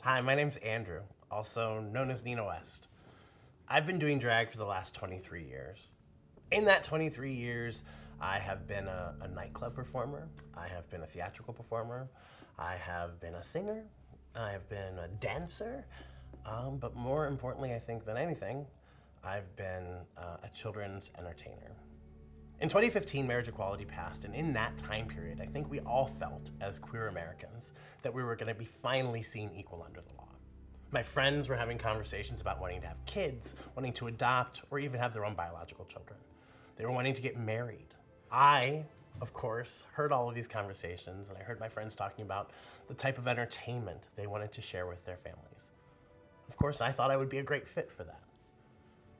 Hi, my name's Andrew, also known as Nina West. I've been doing drag for the last 23 years. In that 23 years, I have been a nightclub performer, I have been a theatrical performer, I have been a singer, I have been a dancer, but more importantly, I think than anything, I've been a children's entertainer. In 2015, marriage equality passed, and in that time period, I think we all felt, as queer Americans, that we were going to be finally seen equal under the law. My friends were having conversations about wanting to have kids, wanting to adopt, or even have their own biological children. They were wanting to get married. I, of course, heard all of these conversations, and I heard my friends talking about the type of entertainment they wanted to share with their families. Of course, I thought I would be a great fit for that.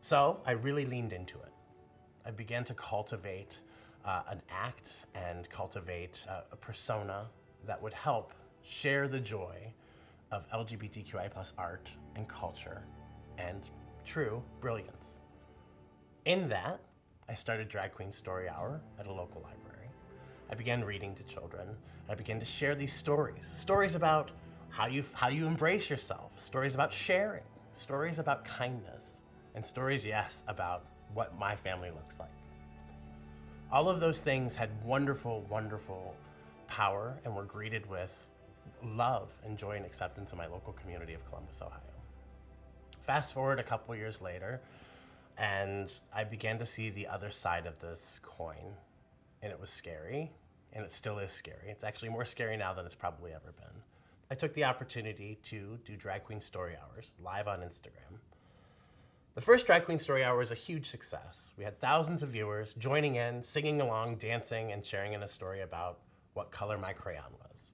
So I really leaned into it. I began to cultivate an act and cultivate a persona that would help share the joy of LGBTQI+ art and culture and true brilliance. In that, I started Drag Queen Story Hour at a local library. I began reading to children. I began to share these stories about how you embrace yourself, stories about sharing, stories about kindness, and stories, yes, about what my family looks like. All of those things had wonderful, wonderful power and were greeted with love and joy and acceptance in my local community of Columbus, Ohio. Fast forward a couple years later, and I began to see the other side of this coin, and it was scary, and it still is scary. It's actually more scary now than it's probably ever been. I took the opportunity to do Drag Queen Story Hours live on Instagram. The first Drag Queen Story Hour was a huge success. We had thousands of viewers joining in, singing along, dancing, and sharing in a story about what color my crayon was.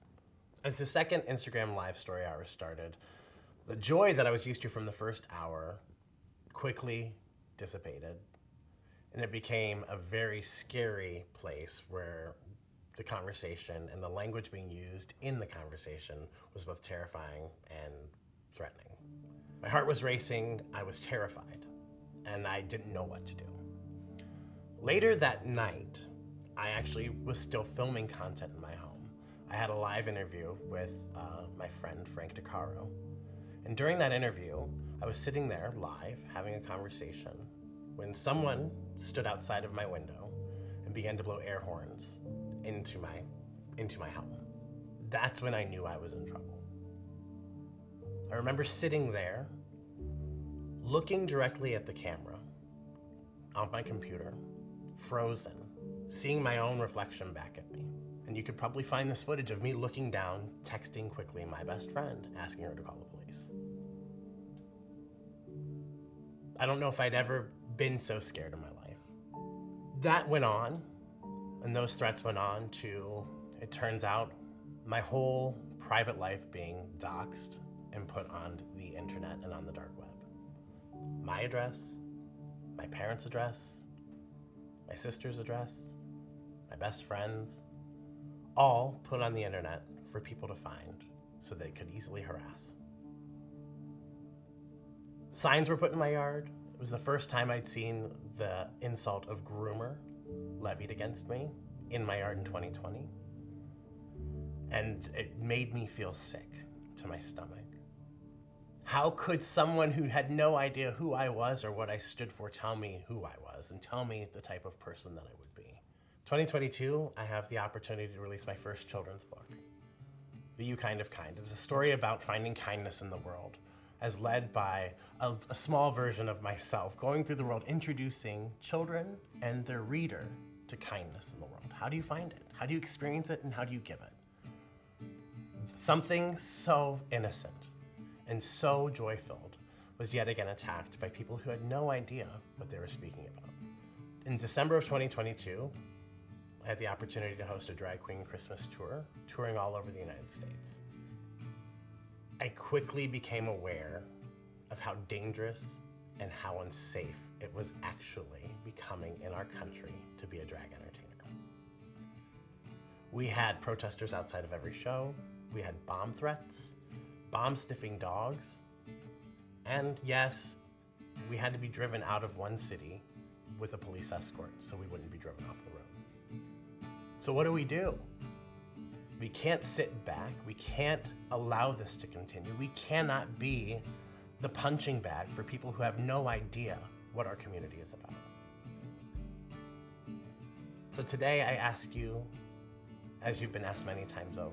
As the second Instagram Live Story Hour started, the joy that I was used to from the first hour quickly dissipated, and it became a very scary place where the conversation and the language being used in the conversation was both terrifying and threatening. My heart was racing, I was terrified, and I didn't know what to do. Later that night, I actually was still filming content in my home. I had a live interview with my friend Frank DeCaro, and during that interview, I was sitting there live having a conversation when someone stood outside of my window and began to blow air horns into my home. That's when I knew I was in trouble. I remember sitting there, looking directly at the camera on my computer, frozen, seeing my own reflection back at me. And you could probably find this footage of me looking down, texting quickly my best friend, asking her to call the police. I don't know if I'd ever been so scared in my life. That went on, and those threats went on to, it turns out, my whole private life being doxxed and put on the internet and on the dark web. My address, my parents' address, my sister's address, my best friends, all put on the internet for people to find so they could easily harass. Signs were put in my yard. It was the first time I'd seen the insult of groomer levied against me in my yard in 2020. And it made me feel sick to my stomach. How could someone who had no idea who I was or what I stood for tell me who I was and tell me the type of person that I would be? 2022, I have the opportunity to release my first children's book, The You Kind of Kind. It's a story about finding kindness in the world, as led by a small version of myself going through the world, introducing children and their reader to kindness in the world. How do you find it? How do you experience it, and how do you give it? Something so innocent and so joy-filled was yet again attacked by people who had no idea what they were speaking about. In December of 2022, I had the opportunity to host a drag queen Christmas tour, touring all over the United States. I quickly became aware of how dangerous and how unsafe it was actually becoming in our country to be a drag entertainer. We had protesters outside of every show, we had bomb threats, bomb-sniffing dogs, and yes, we had to be driven out of one city with a police escort so we wouldn't be driven off the road. So what do? We can't sit back. We can't allow this to continue. We cannot be the punching bag for people who have no idea what our community is about. So today I ask you, as you've been asked many times over,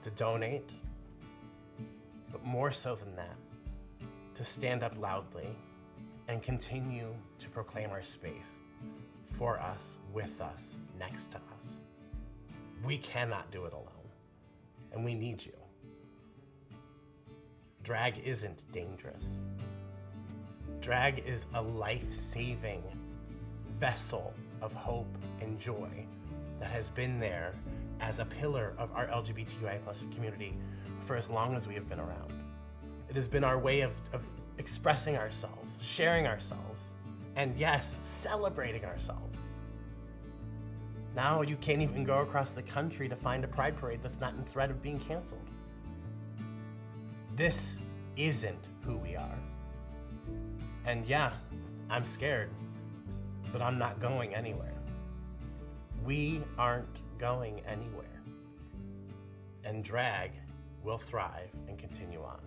to donate, but more so than that, to stand up loudly and continue to proclaim our space for us, with us, next to us. We cannot do it alone, and we need you. Drag isn't dangerous. Drag is a life-saving vessel of hope and joy that has been there as a pillar of our LGBTQI+ community for as long as we have been around. It has been our way of expressing ourselves, sharing ourselves, and yes, celebrating ourselves. Now you can't even go across the country to find a pride parade that's not in threat of being canceled. This isn't who we are. And yeah, I'm scared, but I'm not going anywhere. We aren't going anywhere. And drag will thrive and continue on.